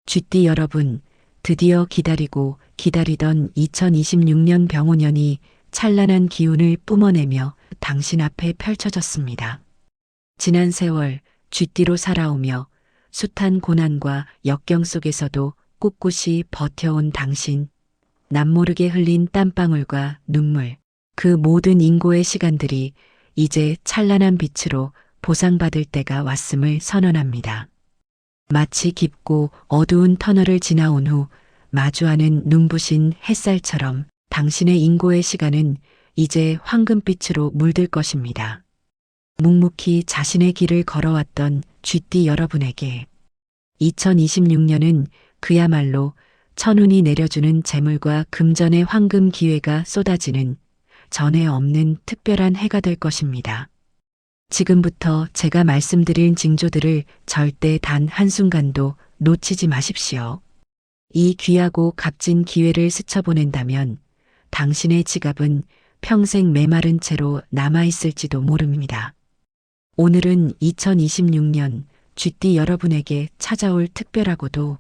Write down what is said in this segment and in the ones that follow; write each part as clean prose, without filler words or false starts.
쥐띠 여러분, 드디어 기다리고 기다리던 2026년 병오년이 찬란한 기운을 뿜어내며 당신 앞에 펼쳐졌습니다. 지난 세월 쥐띠로 살아오며 숱한 고난과 역경 속에서도 꿋꿋이 버텨온 당신, 남모르게 흘린 땀방울과 눈물, 그 모든 인고의 시간들이 이제 찬란한 빛으로 보상받을 때가 왔음을 선언합니다. 마치 깊고 어두운 터널을 지나온 후 마주하는 눈부신 햇살처럼 당신의 인고의 시간은 이제 황금빛으로 물들 것입니다. 묵묵히 자신의 길을 걸어왔던 쥐띠 여러분에게 2026년은 그야말로 천운이 내려주는 재물과 금전의 황금 기회가 쏟아지는 전에 없는 특별한 해가 될 것입니다. 지금부터 제가 말씀드린 징조들을 절대 단 한순간도 놓치지 마십시오. 이 귀하고 값진 기회를 스쳐보낸다면 당신의 지갑은 평생 메마른 채로 남아있을지도 모릅니다. 오늘은 2026년 쥐띠 여러분에게 찾아올 특별하고도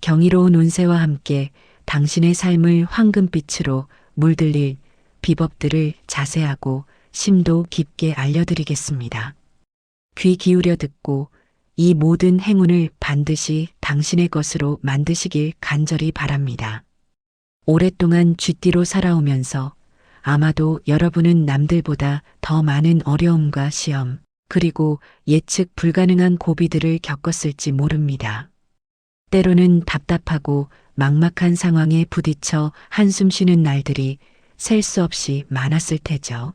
경이로운 운세와 함께 당신의 삶을 황금빛으로 물들일 비법들을 자세하고 심도 깊게 알려드리겠습니다. 귀 기울여 듣고 이 모든 행운을 반드시 당신의 것으로 만드시길 간절히 바랍니다. 오랫동안 쥐띠로 살아오면서 아마도 여러분은 남들보다 더 많은 어려움과 시험, 그리고 예측 불가능한 고비들을 겪었을지 모릅니다. 때로는 답답하고 막막한 상황에 부딪혀 한숨 쉬는 날들이 셀 수 없이 많았을 테죠.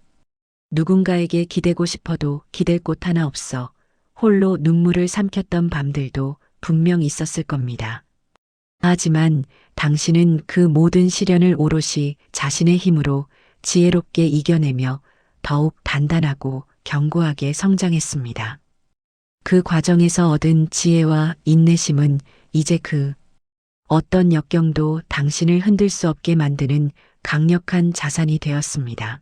누군가에게 기대고 싶어도 기댈 곳 하나 없어 홀로 눈물을 삼켰던 밤들도 분명 있었을 겁니다. 하지만 당신은 그 모든 시련을 오롯이 자신의 힘으로 지혜롭게 이겨내며 더욱 단단하고 견고하게 성장했습니다. 그 과정에서 얻은 지혜와 인내심은 이제 그 어떤 역경도 당신을 흔들 수 없게 만드는 강력한 자산이 되었습니다.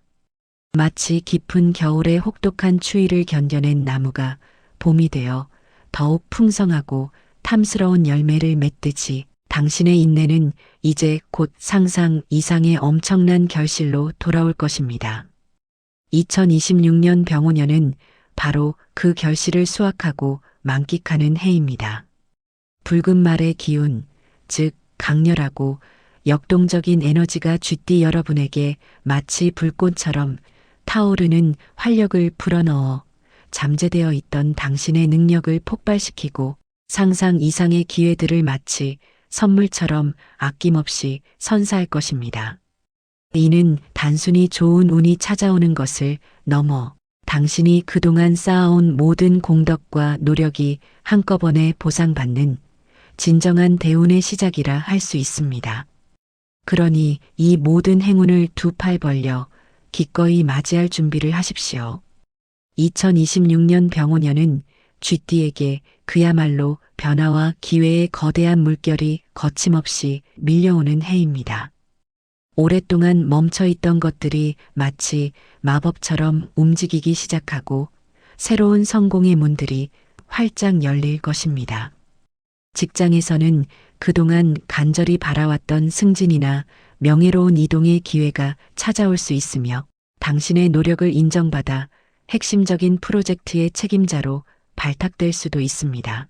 마치 깊은 겨울의 혹독한 추위를 견뎌낸 나무가 봄이 되어 더욱 풍성하고 탐스러운 열매를 맺듯이 당신의 인내는 이제 곧 상상 이상의 엄청난 결실로 돌아올 것입니다. 2026년 병오년은 바로 그 결실을 수확하고 만끽하는 해입니다. 붉은 말의 기운, 즉 강렬하고 역동적인 에너지가 쥐띠 여러분에게 마치 불꽃처럼 타오르는 활력을 불어넣어 잠재되어 있던 당신의 능력을 폭발시키고 상상 이상의 기회들을 마치 선물처럼 아낌없이 선사할 것입니다. 이는 단순히 좋은 운이 찾아오는 것을 넘어 당신이 그동안 쌓아온 모든 공덕과 노력이 한꺼번에 보상받는 진정한 대운의 시작이라 할 수 있습니다. 그러니 이 모든 행운을 두 팔 벌려 기꺼이 맞이할 준비를 하십시오. 2026년 병오년은 쥐띠에게 그야말로 변화와 기회의 거대한 물결이 거침없이 밀려오는 해입니다. 오랫동안 멈춰있던 것들이 마치 마법처럼 움직이기 시작하고 새로운 성공의 문들이 활짝 열릴 것입니다. 직장에서는 그동안 간절히 바라왔던 승진이나 명예로운 이동의 기회가 찾아올 수 있으며 당신의 노력을 인정받아 핵심적인 프로젝트의 책임자로 발탁될 수도 있습니다.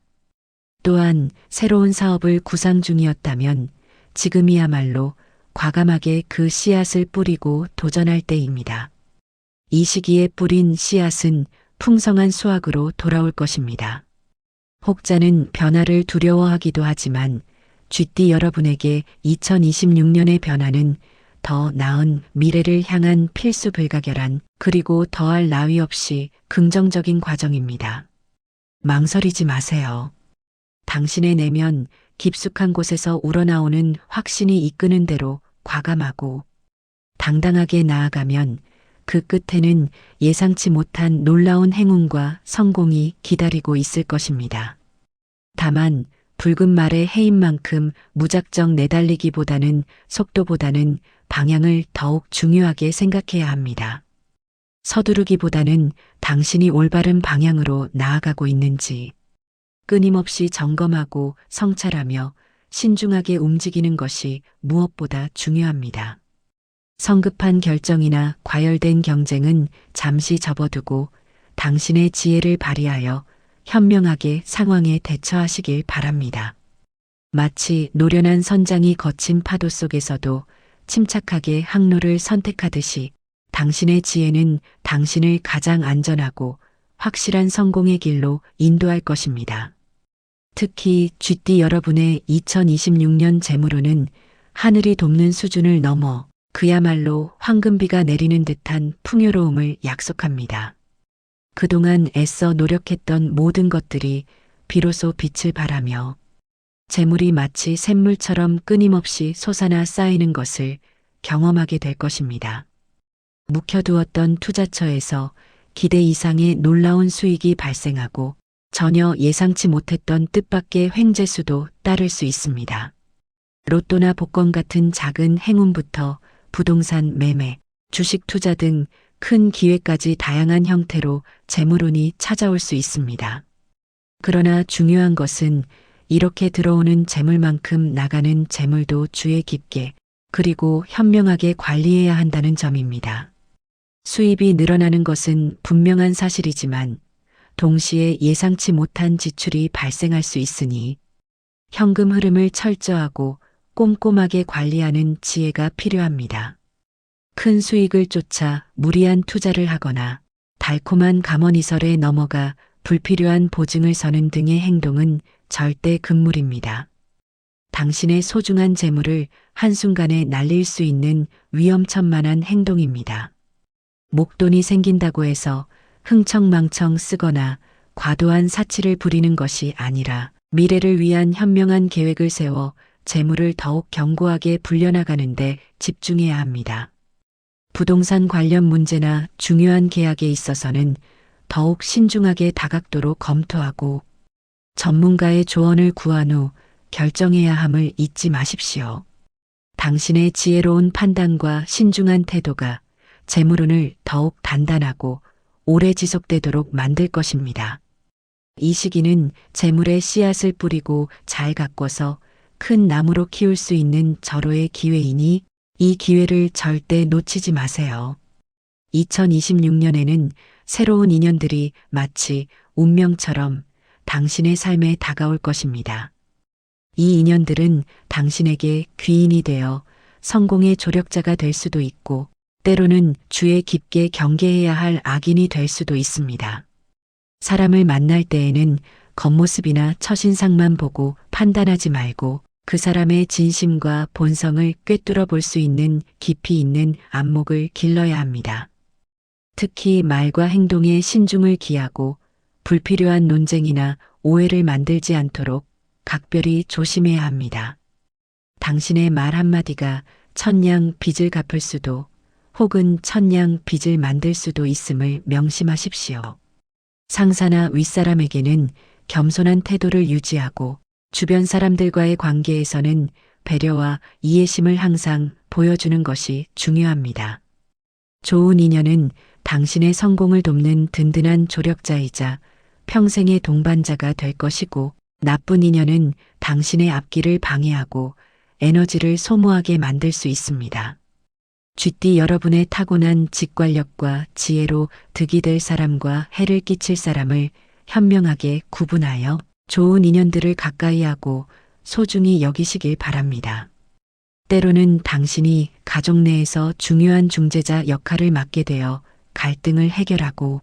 또한 새로운 사업을 구상 중이었다면 지금이야말로 과감하게 그 씨앗을 뿌리고 도전할 때입니다. 이 시기에 뿌린 씨앗은 풍성한 수확으로 돌아올 것입니다. 혹자는 변화를 두려워하기도 하지만 쥐띠 여러분에게 2026년의 변화는 더 나은 미래를 향한 필수 불가결한 그리고 더할 나위 없이 긍정적인 과정입니다. 망설이지 마세요. 당신의 내면 깊숙한 곳에서 우러나오는 확신이 이끄는 대로 과감하고 당당하게 나아가면 그 끝에는 예상치 못한 놀라운 행운과 성공이 기다리고 있을 것입니다. 다만 붉은 말의 해인 만큼 무작정 내달리기보다는 속도보다는 방향을 더욱 중요하게 생각해야 합니다. 서두르기보다는 당신이 올바른 방향으로 나아가고 있는지, 끊임없이 점검하고 성찰하며 신중하게 움직이는 것이 무엇보다 중요합니다. 성급한 결정이나 과열된 경쟁은 잠시 접어두고 당신의 지혜를 발휘하여 현명하게 상황에 대처하시길 바랍니다. 마치 노련한 선장이 거친 파도 속에서도 침착하게 항로를 선택하듯이 당신의 지혜는 당신을 가장 안전하고 확실한 성공의 길로 인도할 것입니다. 특히 쥐띠 여러분의 2026년 재물운은 하늘이 돕는 수준을 넘어 그야말로 황금비가 내리는 듯한 풍요로움을 약속합니다. 그동안 애써 노력했던 모든 것들이 비로소 빛을 발하며 재물이 마치 샘물처럼 끊임없이 솟아나 쌓이는 것을 경험하게 될 것입니다. 묵혀두었던 투자처에서 기대 이상의 놀라운 수익이 발생하고 전혀 예상치 못했던 뜻밖의 횡재수도 따를 수 있습니다. 로또나 복권 같은 작은 행운부터 부동산 매매, 주식 투자 등 큰 기회까지 다양한 형태로 재물운이 찾아올 수 있습니다. 그러나 중요한 것은 이렇게 들어오는 재물만큼 나가는 재물도 주의 깊게 그리고 현명하게 관리해야 한다는 점입니다. 수입이 늘어나는 것은 분명한 사실이지만 동시에 예상치 못한 지출이 발생할 수 있으니 현금 흐름을 철저하고 꼼꼼하게 관리하는 지혜가 필요합니다. 큰 수익을 쫓아 무리한 투자를 하거나 달콤한 감언이설에 넘어가 불필요한 보증을 서는 등의 행동은 절대 금물입니다. 당신의 소중한 재물을 한순간에 날릴 수 있는 위험천만한 행동입니다. 목돈이 생긴다고 해서 흥청망청 쓰거나 과도한 사치를 부리는 것이 아니라 미래를 위한 현명한 계획을 세워 재물을 더욱 견고하게 불려나가는데 집중해야 합니다. 부동산 관련 문제나 중요한 계약에 있어서는 더욱 신중하게 다각도로 검토하고 전문가의 조언을 구한 후 결정해야 함을 잊지 마십시오. 당신의 지혜로운 판단과 신중한 태도가 재물운을 더욱 단단하고 오래 지속되도록 만들 것입니다. 이 시기는 재물의 씨앗을 뿌리고 잘 가꿔서 큰 나무로 키울 수 있는 절호의 기회이니 이 기회를 절대 놓치지 마세요. 2026년에는 새로운 인연들이 마치 운명처럼 당신의 삶에 다가올 것입니다. 이 인연들은 당신에게 귀인이 되어 성공의 조력자가 될 수도 있고 때로는 주의 깊게 경계해야 할 악인이 될 수도 있습니다. 사람을 만날 때에는 겉모습이나 첫인상만 보고 판단하지 말고 그 사람의 진심과 본성을 꿰뚫어 볼 수 있는 깊이 있는 안목을 길러야 합니다. 특히 말과 행동에 신중을 기하고 불필요한 논쟁이나 오해를 만들지 않도록 각별히 조심해야 합니다. 당신의 말 한마디가 천냥 빚을 갚을 수도 혹은 천냥 빚을 만들 수도 있음을 명심하십시오. 상사나 윗사람에게는 겸손한 태도를 유지하고 주변 사람들과의 관계에서는 배려와 이해심을 항상 보여주는 것이 중요합니다. 좋은 인연은 당신의 성공을 돕는 든든한 조력자이자 평생의 동반자가 될 것이고 나쁜 인연은 당신의 앞길을 방해하고 에너지를 소모하게 만들 수 있습니다. 쥐띠 여러분의 타고난 직관력과 지혜로 득이 될 사람과 해를 끼칠 사람을 현명하게 구분하여 좋은 인연들을 가까이 하고 소중히 여기시길 바랍니다. 때로는 당신이 가족 내에서 중요한 중재자 역할을 맡게 되어 갈등을 해결하고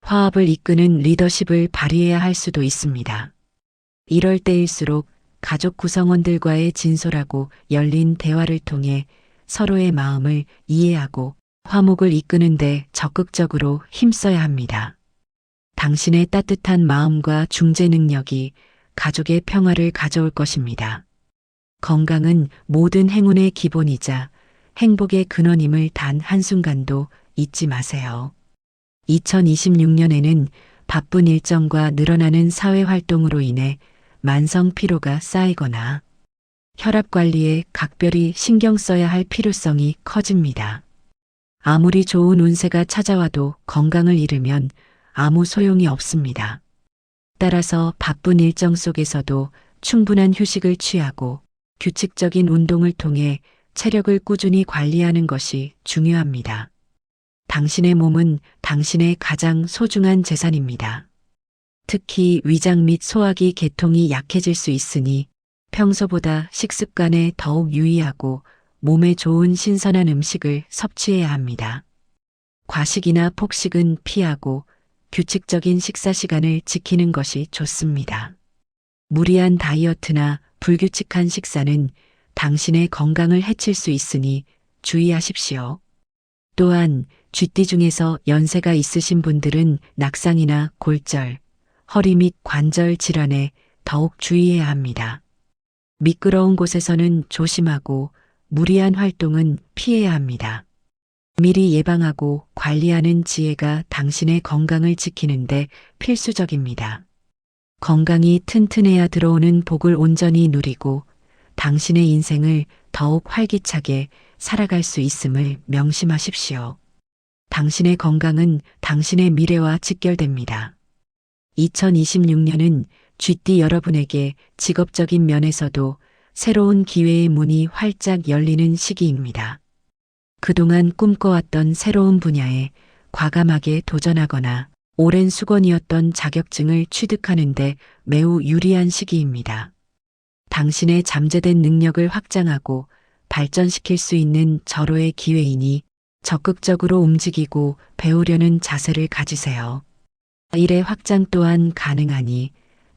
화합을 이끄는 리더십을 발휘해야 할 수도 있습니다. 이럴 때일수록 가족 구성원들과의 진솔하고 열린 대화를 통해 서로의 마음을 이해하고 화목을 이끄는 데 적극적으로 힘써야 합니다. 당신의 따뜻한 마음과 중재 능력이 가족의 평화를 가져올 것입니다. 건강은 모든 행운의 기본이자 행복의 근원임을 단 한순간도 잊지 마세요. 2026년에는 바쁜 일정과 늘어나는 사회 활동으로 인해 만성 피로가 쌓이거나 혈압 관리에 각별히 신경 써야 할 필요성이 커집니다. 아무리 좋은 운세가 찾아와도 건강을 잃으면 아무 소용이 없습니다. 따라서 바쁜 일정 속에서도 충분한 휴식을 취하고 규칙적인 운동을 통해 체력을 꾸준히 관리하는 것이 중요합니다. 당신의 몸은 당신의 가장 소중한 재산입니다. 특히 위장 및 소화기 계통이 약해질 수 있으니 평소보다 식습관에 더욱 유의하고 몸에 좋은 신선한 음식을 섭취해야 합니다. 과식이나 폭식은 피하고 규칙적인 식사 시간을 지키는 것이 좋습니다. 무리한 다이어트나 불규칙한 식사는 당신의 건강을 해칠 수 있으니 주의하십시오. 또한 쥐띠 중에서 연세가 있으신 분들은 낙상이나 골절, 허리 및 관절 질환에 더욱 주의해야 합니다. 미끄러운 곳에서는 조심하고 무리한 활동은 피해야 합니다. 미리 예방하고 관리하는 지혜가 당신의 건강을 지키는데 필수적입니다. 건강이 튼튼해야 들어오는 복을 온전히 누리고 당신의 인생을 더욱 활기차게 살아갈 수 있음을 명심하십시오. 당신의 건강은 당신의 미래와 직결됩니다. 2026년은 쥐띠 여러분에게 직업적인 면에서도 새로운 기회의 문이 활짝 열리는 시기입니다. 그동안 꿈꿔왔던 새로운 분야에 과감하게 도전하거나 오랜 수건이었던 자격증을 취득하는데 매우 유리한 시기입니다. 당신의 잠재된 능력을 확장하고 발전시킬 수 있는 절호의 기회이니 적극적으로 움직이고 배우려는 자세를 가지세요. 일의 확장 또한 가능하니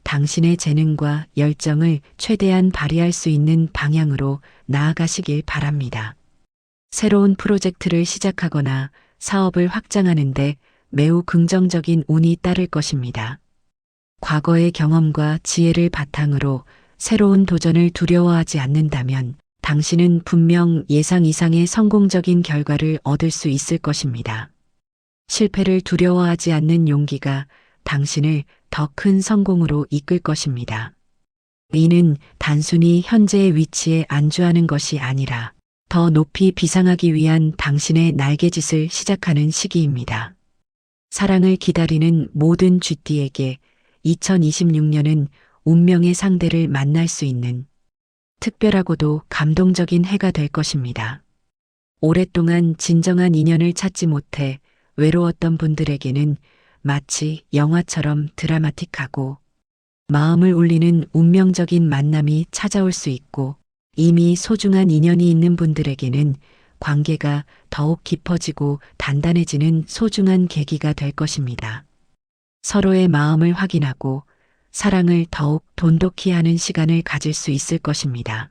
당신의 재능과 열정을 최대한 발휘할 수 있는 방향으로 나아가시길 바랍니다. 새로운 프로젝트를 시작하거나 사업을 확장하는데 매우 긍정적인 운이 따를 것입니다. 과거의 경험과 지혜를 바탕으로 새로운 도전을 두려워하지 않는다면 당신은 분명 예상 이상의 성공적인 결과를 얻을 수 있을 것입니다. 실패를 두려워하지 않는 용기가 당신을 더 큰 성공으로 이끌 것입니다. 이는 단순히 현재의 위치에 안주하는 것이 아니라 더 높이 비상하기 위한 당신의 날개짓을 시작하는 시기입니다. 사랑을 기다리는 모든 쥐띠에게 2026년은 운명의 상대를 만날 수 있는 특별하고도 감동적인 해가 될 것입니다. 오랫동안 진정한 인연을 찾지 못해 외로웠던 분들에게는 마치 영화처럼 드라마틱하고 마음을 울리는 운명적인 만남이 찾아올 수 있고 이미 소중한 인연이 있는 분들에게는 관계가 더욱 깊어지고 단단해지는 소중한 계기가 될 것입니다. 서로의 마음을 확인하고 사랑을 더욱 돈독히 하는 시간을 가질 수 있을 것입니다.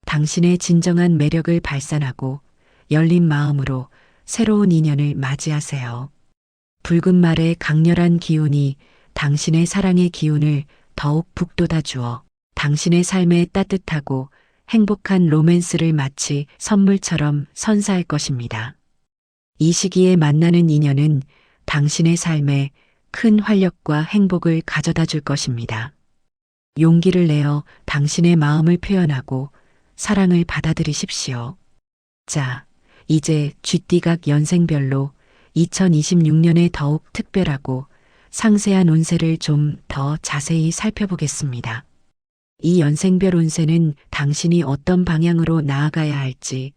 당신의 진정한 매력을 발산하고 열린 마음으로 새로운 인연을 맞이하세요. 붉은 말의 강렬한 기운이 당신의 사랑의 기운을 더욱 북돋아 주어 당신의 삶에 따뜻하고 행복한 로맨스를 마치 선물처럼 선사할 것입니다. 이 시기에 만나는 인연은 당신의 삶에 큰 활력과 행복을 가져다 줄 것입니다. 용기를 내어 당신의 마음을 표현하고 사랑을 받아들이십시오. 자, 이제 쥐띠각 연생별로 2026년에 더욱 특별하고 상세한 운세를 좀 더 자세히 살펴보겠습니다. 이 연생별 운세는 당신이 어떤 방향으로 나아가야 할지,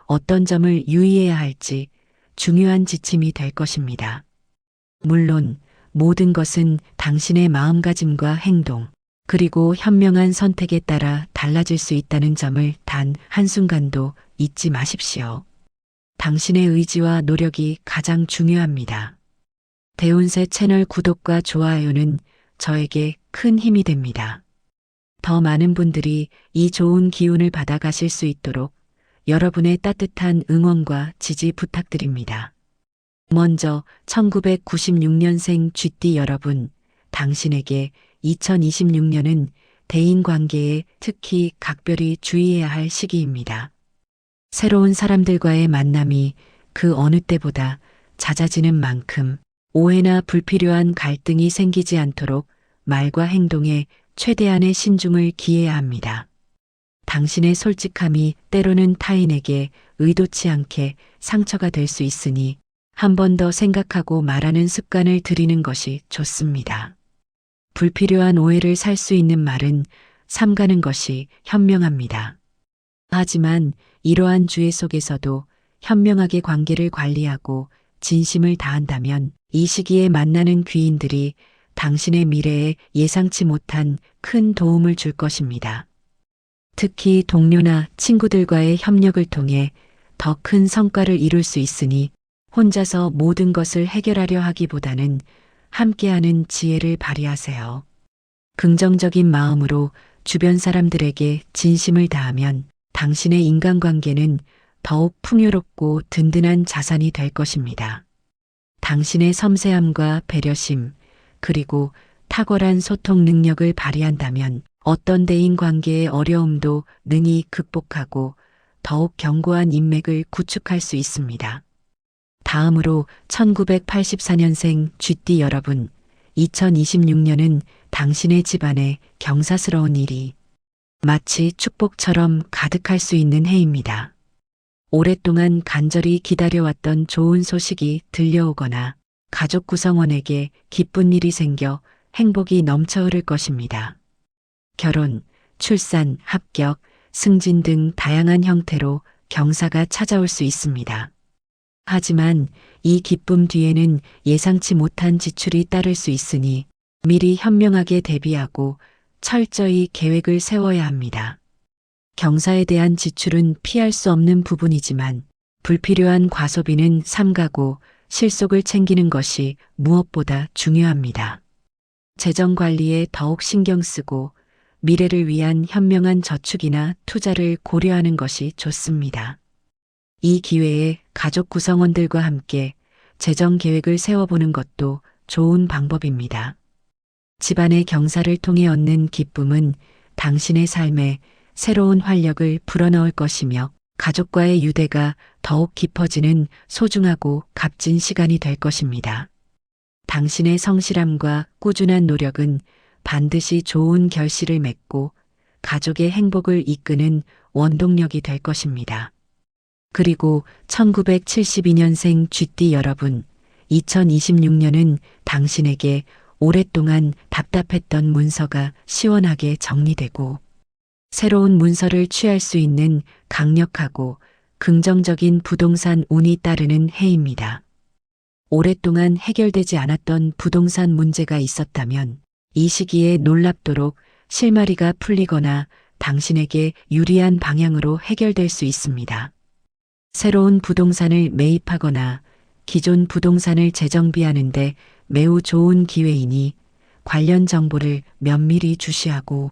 어떤 점을 유의해야 할지 중요한 지침이 될 것입니다. 물론 모든 것은 당신의 마음가짐과 행동, 그리고 현명한 선택에 따라 달라질 수 있다는 점을 단 한순간도 잊지 마십시오. 당신의 의지와 노력이 가장 중요합니다. 대운세 채널 구독과 좋아요는 저에게 큰 힘이 됩니다. 더 많은 분들이 이 좋은 기운을 받아 가실 수 있도록 여러분의 따뜻한 응원과 지지 부탁드립니다. 먼저 1996년생 쥐띠 여러분, 당신에게 2026년은 대인관계에 특히 각별히 주의해야 할 시기입니다. 새로운 사람들과의 만남이 그 어느 때보다 잦아지는 만큼 오해나 불필요한 갈등이 생기지 않도록 말과 행동에 최대한의 신중을 기해야 합니다. 당신의 솔직함이 때로는 타인에게 의도치 않게 상처가 될 수 있으니 한 번 더 생각하고 말하는 습관을 들이는 것이 좋습니다. 불필요한 오해를 살 수 있는 말은 삼가는 것이 현명합니다. 하지만 이러한 주의 속에서도 현명하게 관계를 관리하고 진심을 다한다면 이 시기에 만나는 귀인들이 당신의 미래에 예상치 못한 큰 도움을 줄 것입니다. 특히 동료나 친구들과의 협력을 통해 더 큰 성과를 이룰 수 있으니 혼자서 모든 것을 해결하려 하기보다는 함께하는 지혜를 발휘하세요. 긍정적인 마음으로 주변 사람들에게 진심을 다하면 당신의 인간관계는 더욱 풍요롭고 든든한 자산이 될 것입니다. 당신의 섬세함과 배려심, 그리고 탁월한 소통 능력을 발휘한다면 어떤 대인 관계의 어려움도 능히 극복하고 더욱 견고한 인맥을 구축할 수 있습니다. 다음으로 1984년생 쥐띠 여러분, 2026년은 당신의 집안에 경사스러운 일이 마치 축복처럼 가득할 수 있는 해입니다. 오랫동안 간절히 기다려왔던 좋은 소식이 들려오거나 가족 구성원에게 기쁜 일이 생겨 행복이 넘쳐 흐를 것입니다. 결혼, 출산, 합격, 승진 등 다양한 형태로 경사가 찾아올 수 있습니다. 하지만 이 기쁨 뒤에는 예상치 못한 지출이 따를 수 있으니 미리 현명하게 대비하고 철저히 계획을 세워야 합니다. 경사에 대한 지출은 피할 수 없는 부분이지만 불필요한 과소비는 삼가고 실속을 챙기는 것이 무엇보다 중요합니다. 재정 관리에 더욱 신경 쓰고 미래를 위한 현명한 저축이나 투자를 고려하는 것이 좋습니다. 이 기회에 가족 구성원들과 함께 재정 계획을 세워보는 것도 좋은 방법입니다. 집안의 경사를 통해 얻는 기쁨은 당신의 삶에 새로운 활력을 불어넣을 것이며 가족과의 유대가 더욱 깊어지는 소중하고 값진 시간이 될 것입니다. 당신의 성실함과 꾸준한 노력은 반드시 좋은 결실을 맺고 가족의 행복을 이끄는 원동력이 될 것입니다. 그리고 1972년생 쥐띠 여러분, 2026년은 당신에게 오랫동안 답답했던 문서가 시원하게 정리되고 새로운 문서를 취할 수 있는 강력하고 긍정적인 부동산 운이 따르는 해입니다. 오랫동안 해결되지 않았던 부동산 문제가 있었다면 이 시기에 놀랍도록 실마리가 풀리거나 당신에게 유리한 방향으로 해결될 수 있습니다. 새로운 부동산을 매입하거나 기존 부동산을 재정비하는데 매우 좋은 기회이니 관련 정보를 면밀히 주시하고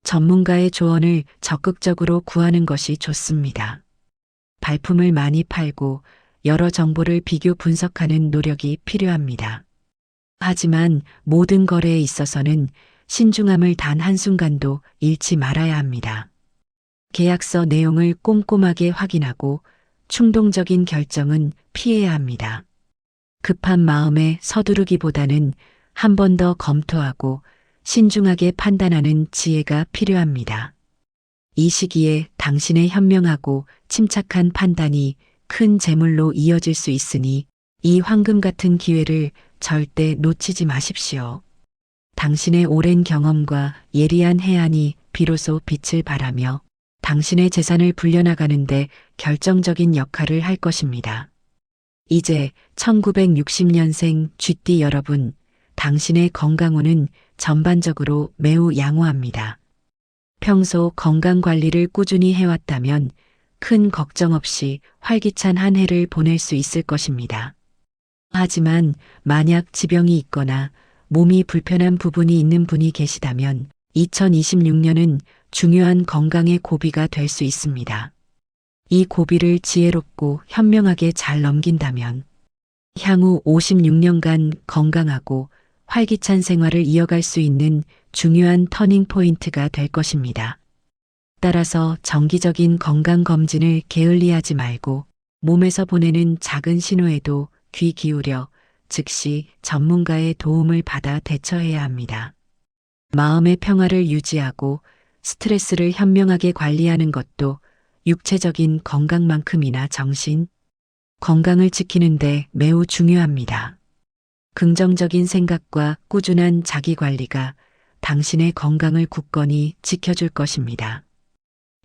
전문가의 조언을 적극적으로 구하는 것이 좋습니다. 발품을 많이 팔고 여러 정보를 비교 분석하는 노력이 필요합니다. 하지만 모든 거래에 있어서는 신중함을 단 한순간도 잃지 말아야 합니다. 계약서 내용을 꼼꼼하게 확인하고 충동적인 결정은 피해야 합니다. 급한 마음에 서두르기보다는 한 번 더 검토하고 신중하게 판단하는 지혜가 필요합니다. 이 시기에 당신의 현명하고 침착한 판단이 큰 재물로 이어질 수 있으니 이 황금 같은 기회를 절대 놓치지 마십시오. 당신의 오랜 경험과 예리한 해안이 비로소 빛을 발하며 당신의 재산을 불려나가는데 결정적인 역할을 할 것입니다. 이제 1960년생 쥐띠 여러분, 당신의 건강운은 전반적으로 매우 양호합니다. 평소 건강 관리를 꾸준히 해왔다면 큰 걱정 없이 활기찬 한 해를 보낼 수 있을 것입니다. 하지만 만약 지병이 있거나 몸이 불편한 부분이 있는 분이 계시다면 2026년은 중요한 건강의 고비가 될 수 있습니다. 이 고비를 지혜롭고 현명하게 잘 넘긴다면 향후 56년간 건강하고 활기찬 생활을 이어갈 수 있는 중요한 터닝 포인트가 될 것입니다. 따라서 정기적인 건강검진을 게을리하지 말고 몸에서 보내는 작은 신호에도 귀 기울여 즉시 전문가의 도움을 받아 대처해야 합니다. 마음의 평화를 유지하고 스트레스를 현명하게 관리하는 것도 육체적인 건강만큼이나 정신, 건강을 지키는데 매우 중요합니다. 긍정적인 생각과 꾸준한 자기 관리가 당신의 건강을 굳건히 지켜줄 것입니다.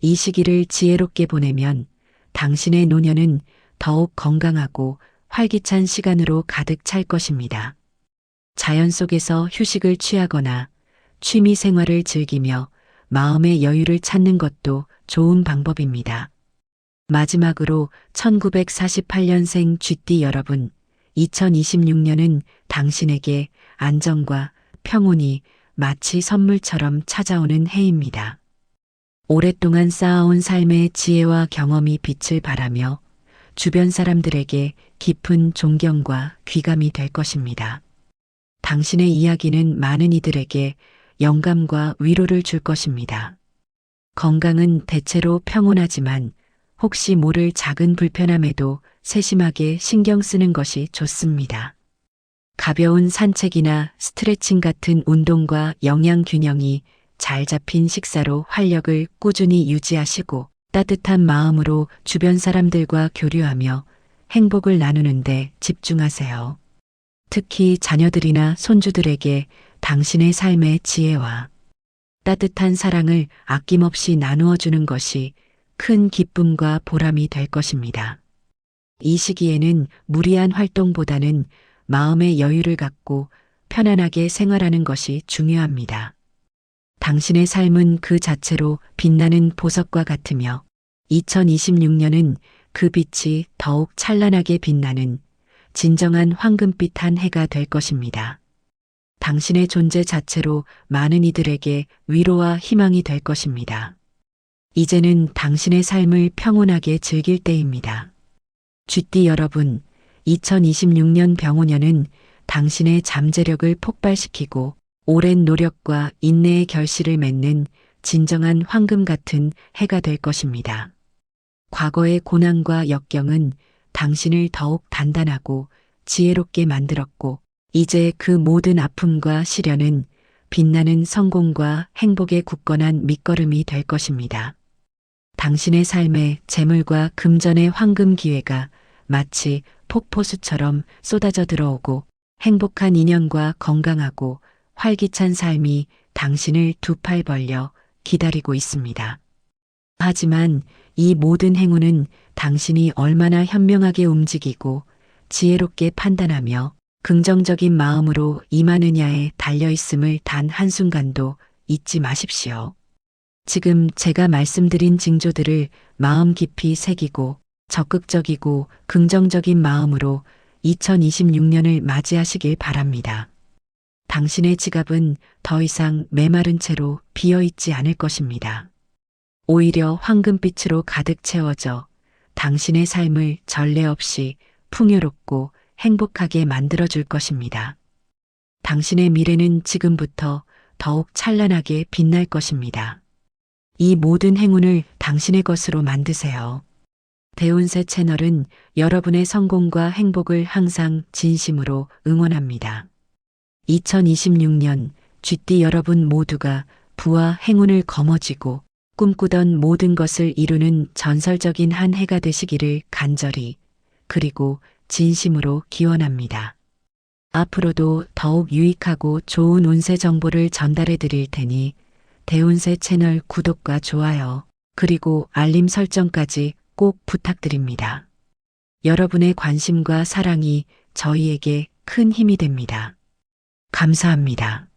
이 시기를 지혜롭게 보내면 당신의 노년은 더욱 건강하고 활기찬 시간으로 가득 찰 것입니다. 자연 속에서 휴식을 취하거나 취미 생활을 즐기며 마음의 여유를 찾는 것도 좋은 방법입니다. 마지막으로 1948년생 쥐띠 여러분, 2026년은 당신에게 안정과 평온이 마치 선물처럼 찾아오는 해입니다. 오랫동안 쌓아온 삶의 지혜와 경험이 빛을 발하며 주변 사람들에게 깊은 존경과 귀감이 될 것입니다. 당신의 이야기는 많은 이들에게 영감과 위로를 줄 것입니다. 건강은 대체로 평온하지만 혹시 모를 작은 불편함에도 세심하게 신경 쓰는 것이 좋습니다. 가벼운 산책이나 스트레칭 같은 운동과 영양 균형이 잘 잡힌 식사로 활력을 꾸준히 유지하시고 따뜻한 마음으로 주변 사람들과 교류하며 행복을 나누는데 집중하세요. 특히 자녀들이나 손주들에게 당신의 삶의 지혜와 따뜻한 사랑을 아낌없이 나누어 주는 것이 큰 기쁨과 보람이 될 것입니다. 이 시기에는 무리한 활동보다는 마음의 여유를 갖고 편안하게 생활하는 것이 중요합니다. 당신의 삶은 그 자체로 빛나는 보석과 같으며 2026년은 그 빛이 더욱 찬란하게 빛나는 진정한 황금빛 한 해가 될 것입니다. 당신의 존재 자체로 많은 이들에게 위로와 희망이 될 것입니다. 이제는 당신의 삶을 평온하게 즐길 때입니다. 쥐띠 여러분, 2026년 병오년은 당신의 잠재력을 폭발시키고 오랜 노력과 인내의 결실을 맺는 진정한 황금 같은 해가 될 것입니다. 과거의 고난과 역경은 당신을 더욱 단단하고 지혜롭게 만들었고 이제 그 모든 아픔과 시련은 빛나는 성공과 행복의 굳건한 밑거름이 될 것입니다. 당신의 삶에 재물과 금전의 황금 기회가 마치 폭포수처럼 쏟아져 들어오고 행복한 인연과 건강하고 활기찬 삶이 당신을 두 팔 벌려 기다리고 있습니다. 하지만 이 모든 행운은 당신이 얼마나 현명하게 움직이고 지혜롭게 판단하며 긍정적인 마음으로 임하느냐에 달려있음을 단 한순간도 잊지 마십시오. 지금 제가 말씀드린 징조들을 마음 깊이 새기고 적극적이고 긍정적인 마음으로 2026년을 맞이하시길 바랍니다. 당신의 지갑은 더 이상 메마른 채로 비어있지 않을 것입니다. 오히려 황금빛으로 가득 채워져 당신의 삶을 전례 없이 풍요롭고 행복하게 만들어줄 것입니다. 당신의 미래는 지금부터 더욱 찬란하게 빛날 것입니다. 이 모든 행운을 당신의 것으로 만드세요. 대운세 채널은 여러분의 성공과 행복을 항상 진심으로 응원합니다. 2026년 쥐띠 여러분 모두가 부와 행운을 거머쥐고 꿈꾸던 모든 것을 이루는 전설적인 한 해가 되시기를 간절히 그리고 진심으로 기원합니다. 앞으로도 더욱 유익하고 좋은 운세 정보를 전달해 드릴 테니 대운세 채널 구독과 좋아요 그리고 알림 설정까지 꼭 부탁드립니다. 여러분의 관심과 사랑이 저희에게 큰 힘이 됩니다. 감사합니다.